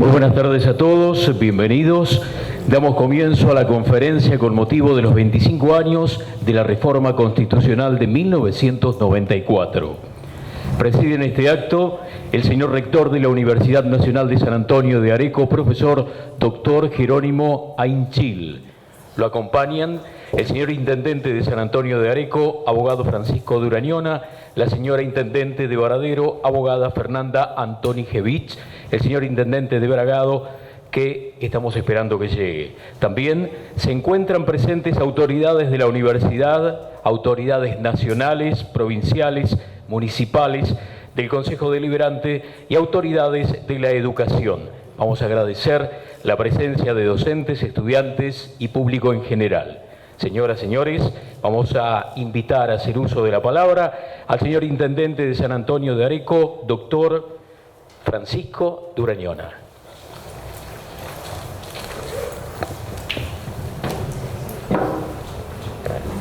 Muy buenas tardes a todos, bienvenidos. Damos comienzo a la conferencia con motivo de los 25 años de la Reforma Constitucional de 1994. Preside en este acto el señor rector de la Universidad Nacional de San Antonio de Areco, profesor Dr. Jerónimo Ainchil. Lo acompañan el señor intendente de San Antonio de Areco, abogado Francisco Durañona, la señora intendente de Varadero, abogada Fernanda Antonijevich, el señor intendente de Bragado, que estamos esperando que llegue. También se encuentran presentes autoridades de la universidad, autoridades nacionales, provinciales, municipales, del Consejo Deliberante y autoridades de la educación. Vamos a agradecer la presencia de docentes, estudiantes y público en general. Señoras, señores, vamos a invitar a hacer uso de la palabra al señor intendente de San Antonio de Areco, doctor Francisco Durañona.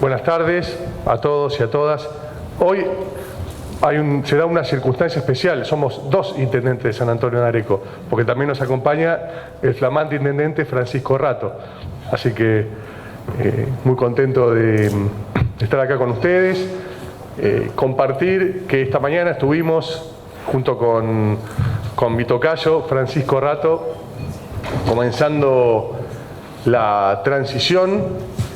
Buenas tardes a todos y a todas. Hoy se da una circunstancia especial. Somos dos intendentes de San Antonio de Areco, porque también nos acompaña el flamante intendente Francisco Rato. Así que muy contento de estar acá con ustedes, compartir que esta mañana estuvimos junto con mi tocayo Francisco Rato comenzando la transición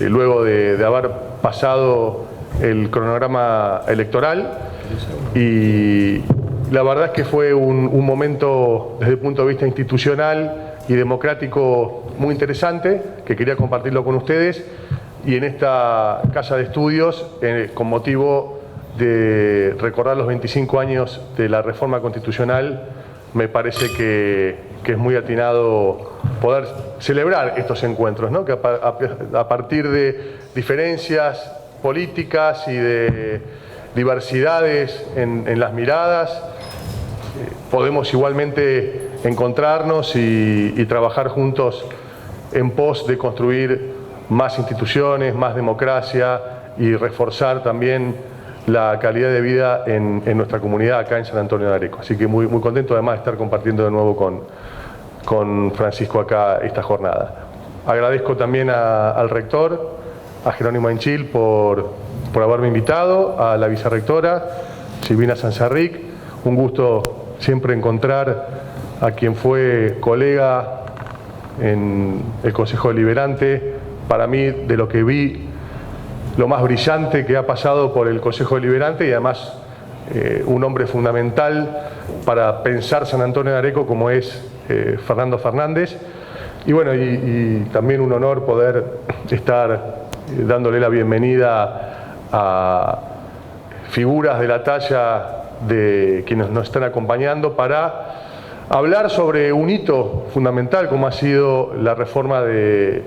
luego de haber pasado el cronograma electoral, y la verdad es que fue un momento desde el punto de vista institucional y democrático muy interesante, que quería compartirlo con ustedes, y en esta casa de estudios con motivo de recordar los 25 años de la reforma constitucional, me parece que es muy atinado poder celebrar estos encuentros, ¿no? Que a partir de diferencias políticas y de diversidades en las miradas, podemos igualmente encontrarnos y trabajar juntos en pos de construir más instituciones, más democracia y reforzar también la calidad de vida en nuestra comunidad acá en San Antonio de Areco. Así que muy contento además de estar compartiendo de nuevo con Francisco acá esta jornada. Agradezco también al rector, a Jerónimo Ainchil, por haberme invitado, a la vicerrectora, Silvina Sanzarric. Un gusto siempre encontrar a quien fue colega en el Consejo Deliberante. Para mí, de lo que vi, lo más brillante que ha pasado por el Consejo Deliberante, y además un hombre fundamental para pensar San Antonio de Areco como es Fernando Fernández. Y bueno, y también un honor poder estar dándole la bienvenida a figuras de la talla de quienes nos están acompañando para hablar sobre un hito fundamental como ha sido la reforma de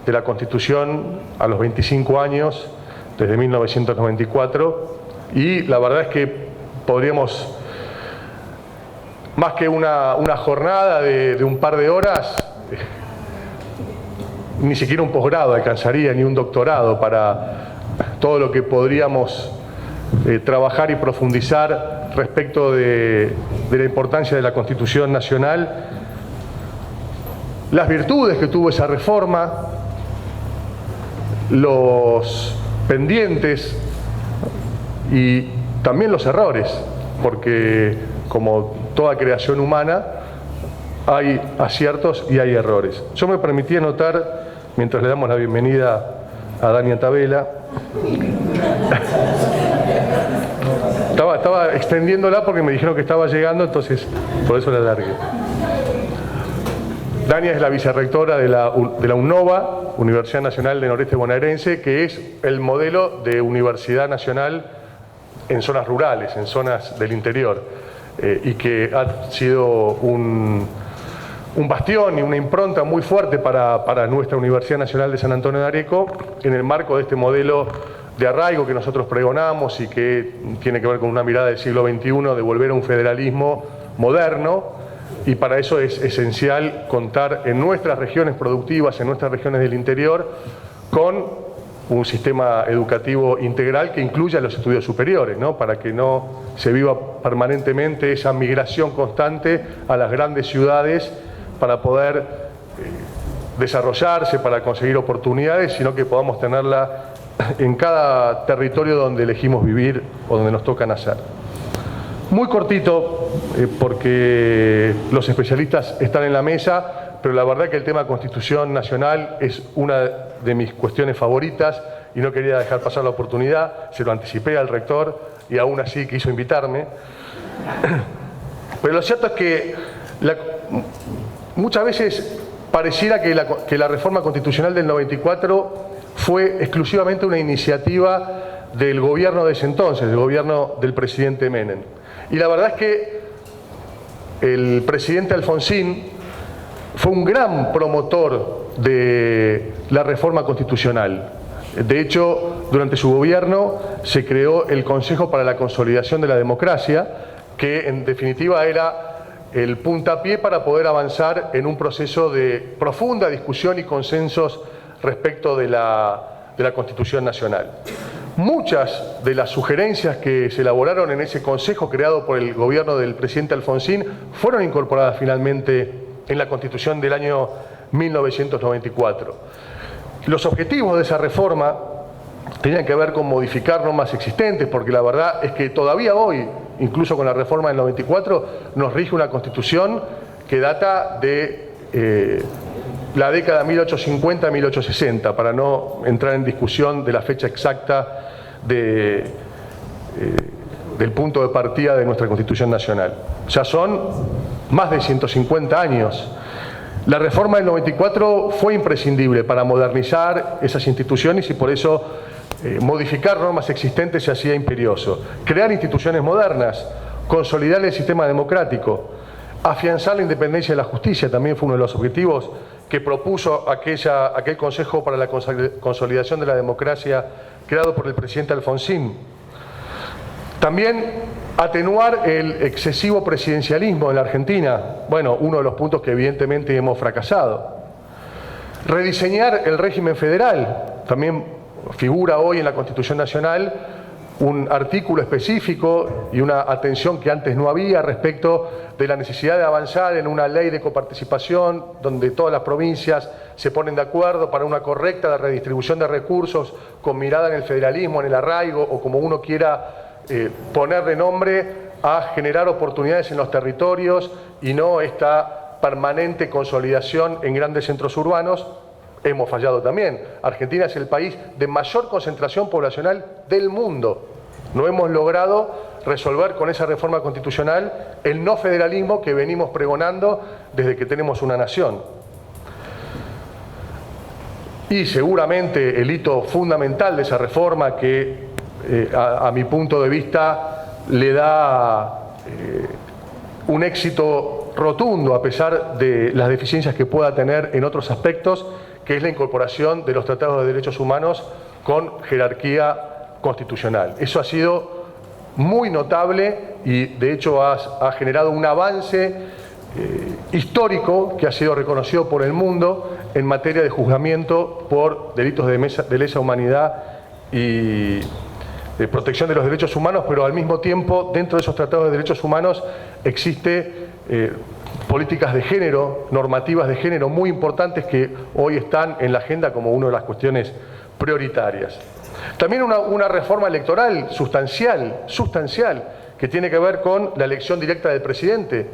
la Constitución a los 25 años, desde 1994, y la verdad es que podríamos, más que una jornada de un par de horas, ni siquiera un posgrado alcanzaría, ni un doctorado para todo lo que podríamos trabajar y profundizar respecto de la importancia de la Constitución Nacional, las virtudes que tuvo esa reforma, los pendientes y también los errores, porque como toda creación humana hay aciertos y hay errores. Yo me permití anotar, mientras le damos la bienvenida a Dania Tabela, estaba extendiéndola porque me dijeron que estaba llegando, entonces por eso la alargué. Dania es la vicerrectora de la UNOVA, Universidad Nacional del Noreste Bonaerense, que es el modelo de universidad nacional en zonas rurales, en zonas del interior, y que ha sido un bastión y una impronta muy fuerte para nuestra Universidad Nacional de San Antonio de Areco, en el marco de este modelo de arraigo que nosotros pregonamos y que tiene que ver con una mirada del siglo XXI, de volver a un federalismo moderno. Y para eso es esencial contar en nuestras regiones productivas, en nuestras regiones del interior, con un sistema educativo integral que incluya los estudios superiores, ¿no? Para que no se viva permanentemente esa migración constante a las grandes ciudades para poder desarrollarse, para conseguir oportunidades, sino que podamos tenerla en cada territorio donde elegimos vivir o donde nos toca nacer. Muy cortito, porque los especialistas están en la mesa, pero la verdad que el tema Constitución Nacional es una de mis cuestiones favoritas y no quería dejar pasar la oportunidad, se lo anticipé al rector y aún así quiso invitarme. Pero lo cierto es que muchas veces pareciera que la reforma constitucional del 94 fue exclusivamente una iniciativa del gobierno de ese entonces, del gobierno del presidente Menem. Y la verdad es que el presidente Alfonsín fue un gran promotor de la reforma constitucional. De hecho, durante su gobierno se creó el Consejo para la Consolidación de la Democracia, que en definitiva era el puntapié para poder avanzar en un proceso de profunda discusión y consensos respecto de la Constitución Nacional. Muchas de las sugerencias que se elaboraron en ese consejo creado por el gobierno del presidente Alfonsín fueron incorporadas finalmente en la Constitución del año 1994. Los objetivos de esa reforma tenían que ver con modificar normas existentes, porque la verdad es que todavía hoy, incluso con la reforma del 94, nos rige una Constitución que data de la década 1850-1860, para no entrar en discusión de la fecha exacta del punto de partida de nuestra Constitución Nacional. Ya son más de 150 años. La reforma del 94 fue imprescindible para modernizar esas instituciones y por eso modificar normas existentes se hacía imperioso. Crear instituciones modernas, consolidar el sistema democrático, afianzar la independencia de la justicia también fue uno de los objetivos que propuso aquel Consejo para la Consolidación de la Democracia creado por el presidente Alfonsín. También atenuar el excesivo presidencialismo en la Argentina, bueno, uno de los puntos que evidentemente hemos fracasado. Rediseñar el régimen federal, también figura hoy en la Constitución Nacional un artículo específico y una atención que antes no había respecto de la necesidad de avanzar en una ley de coparticipación donde todas las provincias se ponen de acuerdo para una correcta redistribución de recursos con mirada en el federalismo, en el arraigo o como uno quiera ponerle nombre a generar oportunidades en los territorios y no esta permanente consolidación en grandes centros urbanos. Hemos fallado también. Argentina es el país de mayor concentración poblacional del mundo. No hemos logrado resolver con esa reforma constitucional el no federalismo que venimos pregonando desde que tenemos una nación. Y seguramente el hito fundamental de esa reforma que a mi punto de vista le da un éxito rotundo a pesar de las deficiencias que pueda tener en otros aspectos, que es la incorporación de los tratados de derechos humanos con jerarquía constitucional. Eso ha sido muy notable y de hecho ha generado un avance histórico que ha sido reconocido por el mundo en materia de juzgamiento por delitos de lesa humanidad y de protección de los derechos humanos, pero al mismo tiempo dentro de esos tratados de derechos humanos existe políticas de género, normativas de género muy importantes que hoy están en la agenda como una de las cuestiones prioritarias. También una reforma electoral sustancial, que tiene que ver con la elección directa del presidente.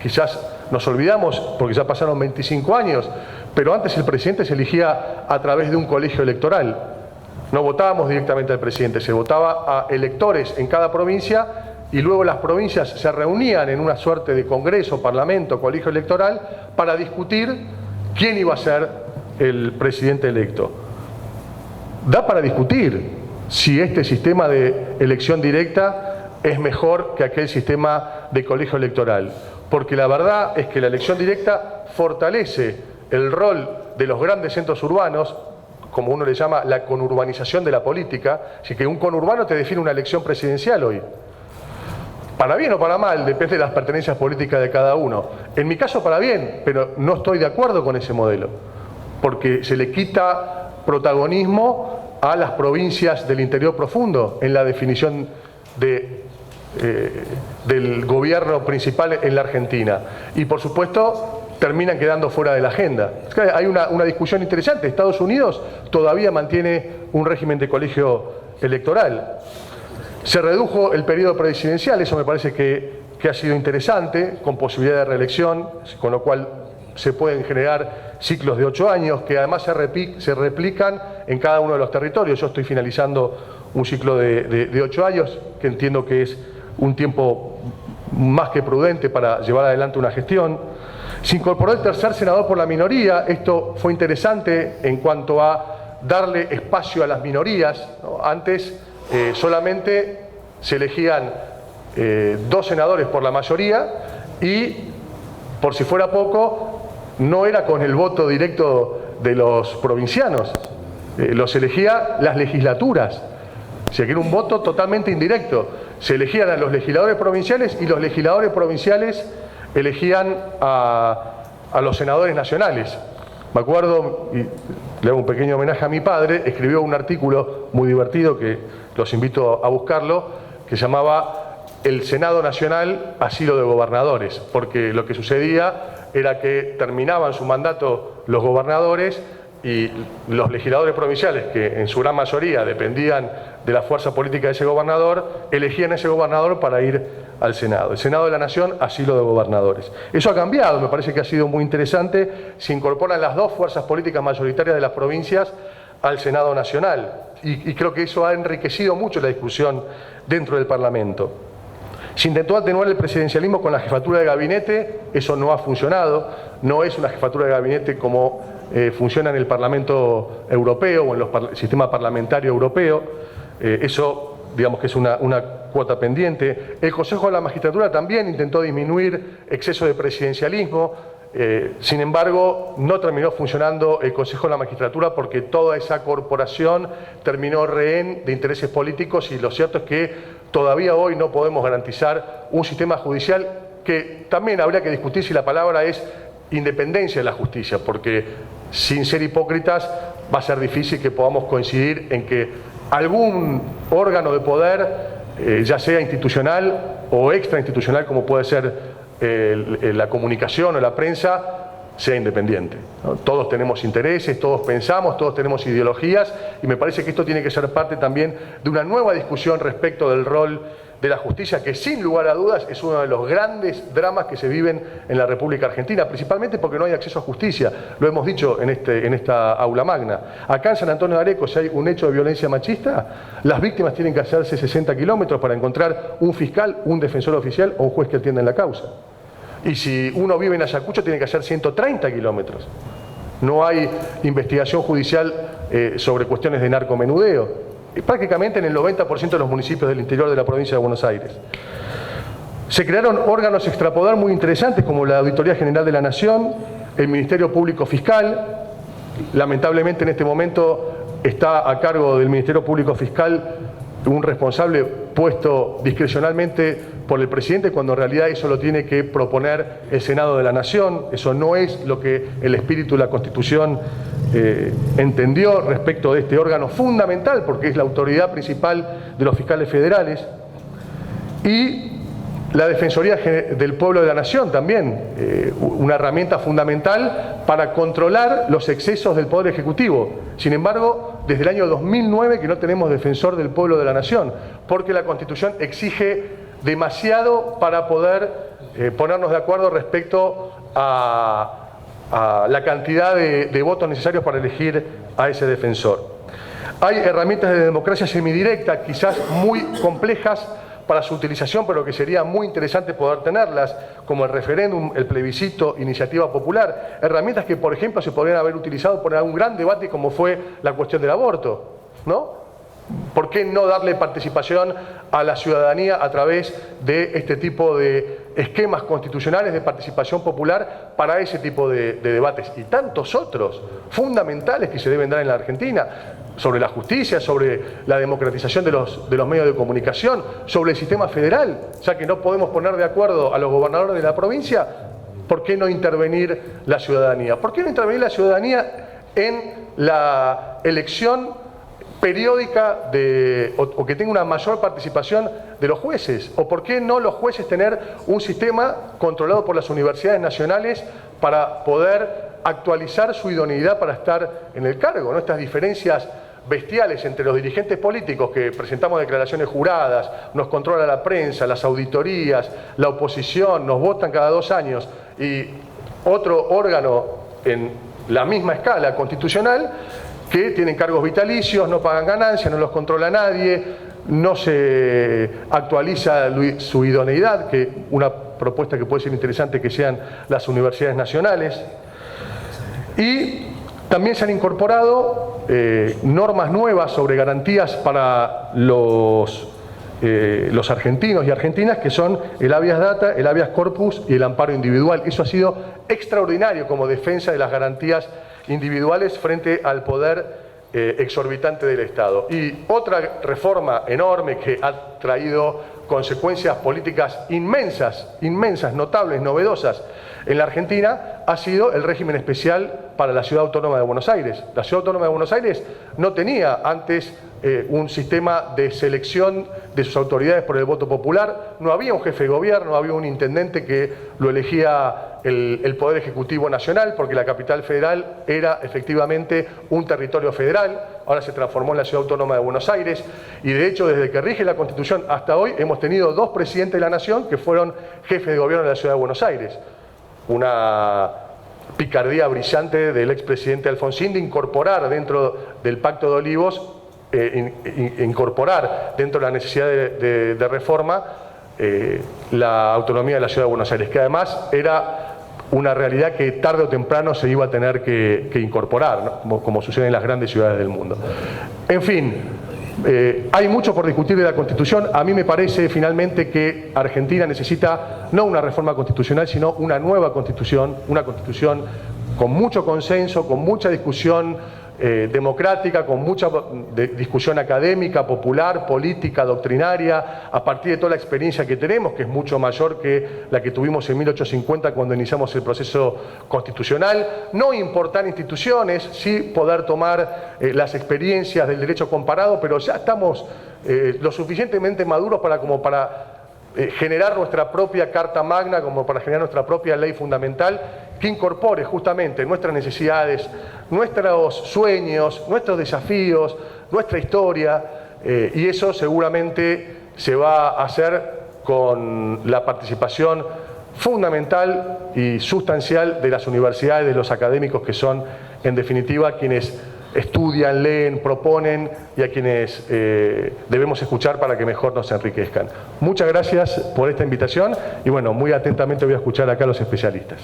Quizás nos olvidamos porque ya pasaron 25 años, pero antes el presidente se elegía a través de un colegio electoral. No votábamos directamente al presidente, se votaba a electores en cada provincia y luego las provincias se reunían en una suerte de congreso, parlamento, colegio electoral para discutir quién iba a ser el presidente electo. Da para discutir si este sistema de elección directa es mejor que aquel sistema de colegio electoral, porque la verdad es que la elección directa fortalece el rol de los grandes centros urbanos, como uno le llama la conurbanización de la política, así que un conurbano te define una elección presidencial hoy. Para bien o para mal, depende de las pertenencias políticas de cada uno. En mi caso para bien, pero no estoy de acuerdo con ese modelo, porque se le quita protagonismo a las provincias del interior profundo en la definición del gobierno principal en la Argentina. Y por supuesto terminan quedando fuera de la agenda. Hay una discusión interesante. Estados Unidos todavía mantiene un régimen de colegio electoral. Se redujo el periodo presidencial, eso me parece que ha sido interesante, con posibilidad de reelección, con lo cual se pueden generar ciclos de 8 años, que además se replican en cada uno de los territorios. Yo estoy finalizando un ciclo de 8 años, que entiendo que es un tiempo más que prudente para llevar adelante una gestión. Se incorporó el tercer senador por la minoría. Esto fue interesante en cuanto a darle espacio a las minorías, ¿no? Antes solamente se elegían 2 senadores por la mayoría y, por si fuera poco, no era con el voto directo de los provincianos, los elegía las legislaturas, o sea que era un voto totalmente indirecto. Se elegían a los legisladores provinciales y los legisladores provinciales elegían a los senadores nacionales. Me acuerdo, y le hago un pequeño homenaje a mi padre, escribió un artículo muy divertido que los invito a buscarlo, que se llamaba El Senado Nacional, asilo de gobernadores, porque lo que sucedía era que terminaban su mandato los gobernadores y los legisladores provinciales, que en su gran mayoría dependían de la fuerza política de ese gobernador, elegían a ese gobernador para ir al Senado. El Senado de la Nación, asilo de gobernadores. Eso ha cambiado, me parece que ha sido muy interesante. Se incorporan las 2 fuerzas políticas mayoritarias de las provincias al Senado Nacional y creo que eso ha enriquecido mucho la discusión dentro del Parlamento. Se intentó atenuar el presidencialismo con la jefatura de gabinete, eso no ha funcionado, no es una jefatura de gabinete como funciona en el Parlamento Europeo o en el sistema parlamentario europeo. Eso, digamos que es una cuota pendiente. El Consejo de la Magistratura también intentó disminuir exceso de presidencialismo. Sin embargo, no terminó funcionando el Consejo de la Magistratura porque toda esa corporación terminó rehén de intereses políticos y lo cierto es que todavía hoy no podemos garantizar un sistema judicial que también habría que discutir si la palabra es independencia de la justicia, porque sin ser hipócritas va a ser difícil que podamos coincidir en que algún órgano de poder, ya sea institucional o extrainstitucional como puede ser la comunicación o la prensa, sea independiente, ¿no? Todos tenemos intereses, todos pensamos, todos tenemos ideologías y me parece que esto tiene que ser parte también de una nueva discusión respecto del rol de la justicia, que sin lugar a dudas es uno de los grandes dramas que se viven en la República Argentina, principalmente porque no hay acceso a justicia. Lo hemos dicho en esta aula magna. Acá en San Antonio de Areco, si hay un hecho de violencia machista, las víctimas tienen que hacerse 60 kilómetros para encontrar un fiscal, un defensor oficial o un juez que atienda en la causa. Y si uno vive en Ayacucho, tiene que hacer 130 kilómetros. No hay investigación judicial sobre cuestiones de narcomenudeo. Prácticamente en el 90% de los municipios del interior de la provincia de Buenos Aires. Se crearon órganos extrapoder muy interesantes como la Auditoría General de la Nación, el Ministerio Público Fiscal. Lamentablemente en este momento está a cargo del Ministerio Público Fiscal un responsable puesto discrecionalmente por el presidente, cuando en realidad eso lo tiene que proponer el Senado de la Nación. Eso no es lo que el espíritu de la Constitución entendió respecto de este órgano fundamental, porque es la autoridad principal de los fiscales federales. Y la Defensoría del Pueblo de la Nación también, una herramienta fundamental para controlar los excesos del Poder Ejecutivo. Sin embargo, desde el año 2009 que no tenemos Defensor del Pueblo de la Nación, porque la Constitución exige demasiado para poder ponernos de acuerdo respecto a la cantidad de votos necesarios para elegir a ese defensor. Hay herramientas de democracia semidirecta, quizás muy complejas para su utilización, pero que sería muy interesante poder tenerlas, como el referéndum, el plebiscito, iniciativa popular, herramientas que, por ejemplo, se podrían haber utilizado por un gran debate como fue la cuestión del aborto, ¿no? ¿Por qué no darle participación a la ciudadanía a través de este tipo de esquemas constitucionales de participación popular para ese tipo de debates? Y tantos otros fundamentales que se deben dar en la Argentina, sobre la justicia, sobre la democratización de los medios de comunicación, sobre el sistema federal, ya que no podemos poner de acuerdo a los gobernadores de la provincia. ¿Por qué no intervenir la ciudadanía? ¿Por qué no intervenir la ciudadanía en la elección periódica o que tenga una mayor participación de los jueces? ¿O por qué no los jueces tener un sistema controlado por las universidades nacionales para poder actualizar su idoneidad para estar en el cargo, ¿no? Estas diferencias bestiales entre los dirigentes políticos que presentamos declaraciones juradas, nos controla la prensa, las auditorías, la oposición, nos votan cada 2 años, y otro órgano en la misma escala constitucional que tienen cargos vitalicios, no pagan ganancias, no los controla nadie, no se actualiza su idoneidad, que una propuesta que puede ser interesante que sean las universidades nacionales. Y también se han incorporado normas nuevas sobre garantías para los argentinos y argentinas, que son el habeas data, el habeas corpus y el amparo individual. Eso ha sido extraordinario como defensa de las garantías individuales frente al poder exorbitante del Estado. Y otra reforma enorme que ha traído consecuencias políticas inmensas, notables, novedosas en la Argentina, ha sido el régimen especial para la Ciudad Autónoma de Buenos Aires. La Ciudad Autónoma de Buenos Aires no tenía antes un sistema de selección de sus autoridades por el voto popular, no había un jefe de gobierno, no había un intendente que lo elegía el Poder Ejecutivo Nacional, porque la capital federal era efectivamente un territorio federal, ahora se transformó en la Ciudad Autónoma de Buenos Aires, y de hecho desde que rige la Constitución hasta hoy hemos tenido 2 presidentes de la Nación que fueron jefes de gobierno de la Ciudad de Buenos Aires. Una picardía brillante del expresidente Alfonsín de incorporar dentro del Pacto de Olivos, incorporar dentro de la necesidad de reforma la autonomía de la Ciudad de Buenos Aires, que además era una realidad que tarde o temprano se iba a tener que incorporar, ¿no? como sucede en las grandes ciudades del mundo. En fin, hay mucho por discutir de la Constitución. A mí me parece finalmente que Argentina necesita no una reforma constitucional, sino una nueva Constitución, una Constitución con mucho consenso, con mucha discusión democrática, con mucha discusión académica, popular, política, doctrinaria, a partir de toda la experiencia que tenemos, que es mucho mayor que la que tuvimos en 1850 cuando iniciamos el proceso constitucional. No importar instituciones, sí poder tomar las experiencias del derecho comparado, pero ya estamos lo suficientemente maduros para generar nuestra propia Carta Magna, como para generar nuestra propia ley fundamental que incorpore justamente nuestras necesidades, nuestros sueños, nuestros desafíos, nuestra historia, y eso seguramente se va a hacer con la participación fundamental y sustancial de las universidades, de los académicos que son, en definitiva, quienes estudian, leen, proponen y a quienes debemos escuchar para que mejor nos enriquezcan. Muchas gracias por esta invitación y bueno, muy atentamente voy a escuchar acá a los especialistas.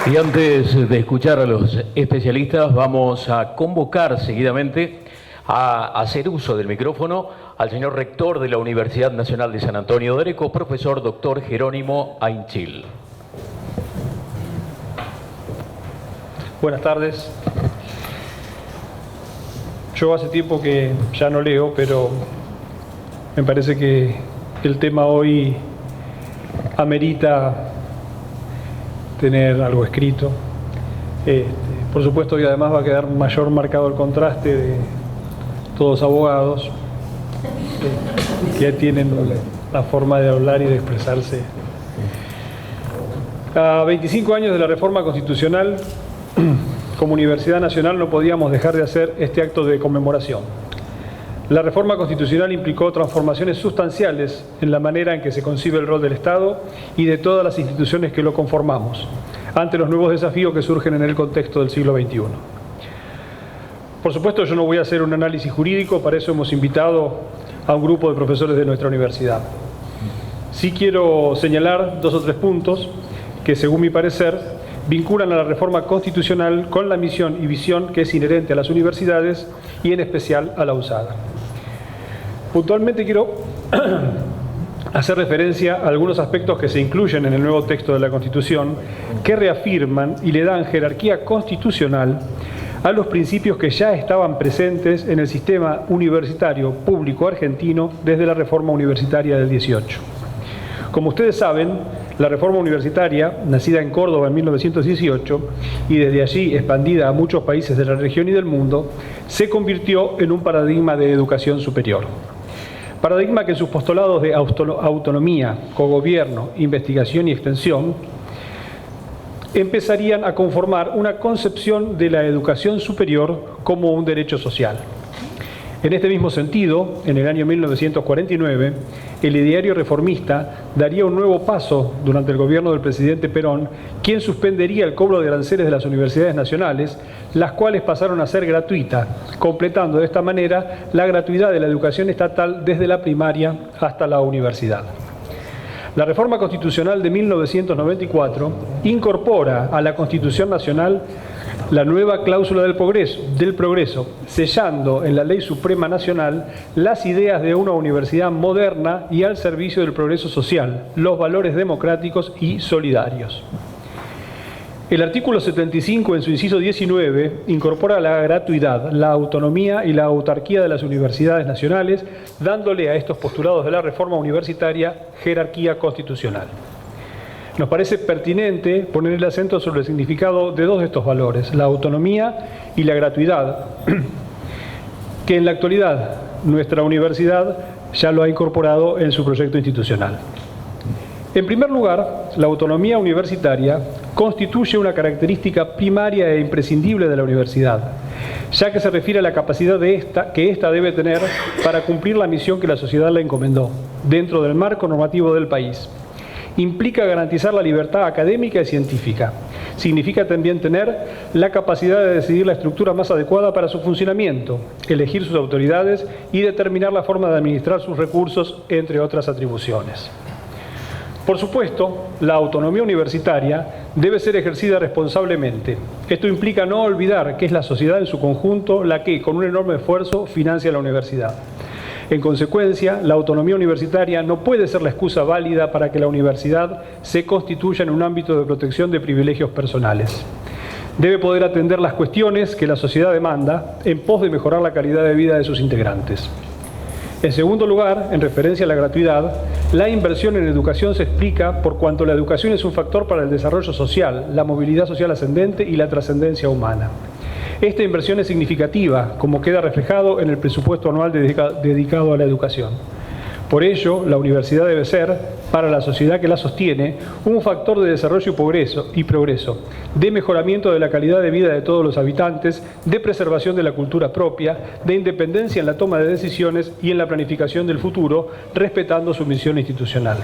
Y antes de escuchar a los especialistas, vamos a convocar seguidamente a hacer uso del micrófono al señor rector de la Universidad Nacional de San Antonio de Areco, profesor doctor Jerónimo Ainchil. Buenas tardes. Yo hace tiempo que ya no leo, pero me parece que el tema hoy amerita tener algo escrito. Por supuesto, y además va a quedar mayor marcado el contraste de todos abogados que ya tienen la forma de hablar y de expresarse. A 25 años de la reforma constitucional, como Universidad Nacional no podíamos dejar de hacer este acto de conmemoración. La reforma constitucional implicó transformaciones sustanciales en la manera en que se concibe el rol del Estado y de todas las instituciones que lo conformamos, ante los nuevos desafíos que surgen en el contexto del siglo XXI. Por supuesto, yo no voy a hacer un análisis jurídico, para eso hemos invitado a un grupo de profesores de nuestra universidad. Sí quiero señalar 2 o 3 puntos que, según mi parecer, vinculan a la reforma constitucional con la misión y visión que es inherente a las universidades y en especial a la USADA. Puntualmente quiero hacer referencia a algunos aspectos que se incluyen en el nuevo texto de la Constitución que reafirman y le dan jerarquía constitucional a los principios que ya estaban presentes en el sistema universitario público argentino desde la reforma universitaria del 18. Como ustedes saben, la reforma universitaria, nacida en Córdoba en 1918 y desde allí expandida a muchos países de la región y del mundo, se convirtió en un paradigma de educación superior. Paradigma que en sus postulados de autonomía, cogobierno, investigación y extensión empezarían a conformar una concepción de la educación superior como un derecho social. En este mismo sentido, en el año 1949, el ideario reformista daría un nuevo paso durante el gobierno del presidente Perón, quien suspendería el cobro de aranceles de las universidades nacionales, las cuales pasaron a ser gratuitas, completando de esta manera la gratuidad de la educación estatal desde la primaria hasta la universidad. La reforma constitucional de 1994 incorpora a la Constitución Nacional la nueva cláusula del progreso, sellando en la Ley Suprema Nacional las ideas de una universidad moderna y al servicio del progreso social, los valores democráticos y solidarios. El artículo 75, en su inciso 19, incorpora la gratuidad, la autonomía y la autarquía de las universidades nacionales, dándole a estos postulados de la reforma universitaria jerarquía constitucional. Nos parece pertinente poner el acento sobre el significado de dos de estos valores, la autonomía y la gratuidad, que en la actualidad nuestra universidad ya lo ha incorporado en su proyecto institucional. En primer lugar, la autonomía universitaria constituye una característica primaria e imprescindible de la universidad, ya que se refiere a la capacidad que ésta debe tener para cumplir la misión que la sociedad le encomendó, dentro del marco normativo del país. Implica garantizar la libertad académica y científica. Significa también tener la capacidad de decidir la estructura más adecuada para su funcionamiento, elegir sus autoridades y determinar la forma de administrar sus recursos, entre otras atribuciones. Por supuesto, la autonomía universitaria debe ser ejercida responsablemente. Esto implica no olvidar que es la sociedad en su conjunto la que, con un enorme esfuerzo, financia la universidad. En consecuencia, la autonomía universitaria no puede ser la excusa válida para que la universidad se constituya en un ámbito de protección de privilegios personales. Debe poder atender las cuestiones que la sociedad demanda en pos de mejorar la calidad de vida de sus integrantes. En segundo lugar, en referencia a la gratuidad, la inversión en educación se explica por cuanto la educación es un factor para el desarrollo social, la movilidad social ascendente y la trascendencia humana. Esta inversión es significativa, como queda reflejado en el presupuesto anual dedicado a la educación. Por ello, la universidad debe ser, para la sociedad que la sostiene, un factor de desarrollo y progreso, de mejoramiento de la calidad de vida de todos los habitantes, de preservación de la cultura propia, de independencia en la toma de decisiones y en la planificación del futuro, respetando su misión institucional.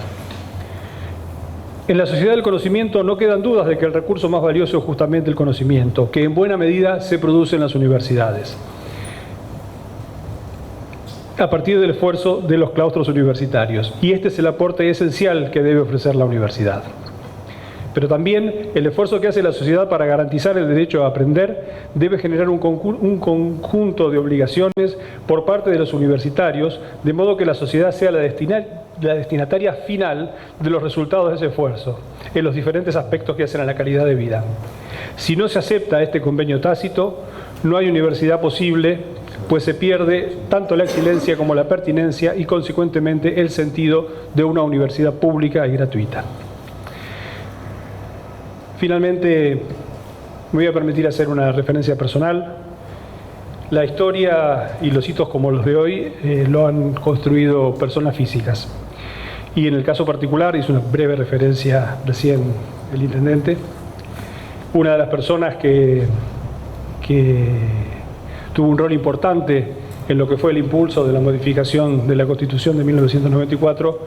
En la sociedad del conocimiento no quedan dudas de que el recurso más valioso es justamente el conocimiento, que en buena medida se produce en las universidades, a partir del esfuerzo de los claustros universitarios. Y este es el aporte esencial que debe ofrecer la universidad. Pero también el esfuerzo que hace la sociedad para garantizar el derecho a aprender debe generar un conjunto de obligaciones por parte de los universitarios, de modo que la sociedad sea la destinataria final de los resultados de ese esfuerzo, en los diferentes aspectos que hacen a la calidad de vida. Si no se acepta este convenio tácito, no hay universidad posible, pues se pierde tanto la excelencia como la pertinencia y, consecuentemente, el sentido de una universidad pública y gratuita. Finalmente, me voy a permitir hacer una referencia personal. La historia y los hitos como los de hoy lo han construido personas físicas. Y en el caso particular, hizo una breve referencia recién el intendente, una de las personas que tuvo un rol importante en lo que fue el impulso de la modificación de la Constitución de 1994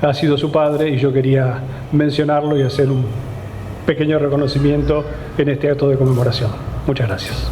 ha sido su padre, y yo quería mencionarlo y hacer un pequeño reconocimiento en este acto de conmemoración. Muchas gracias.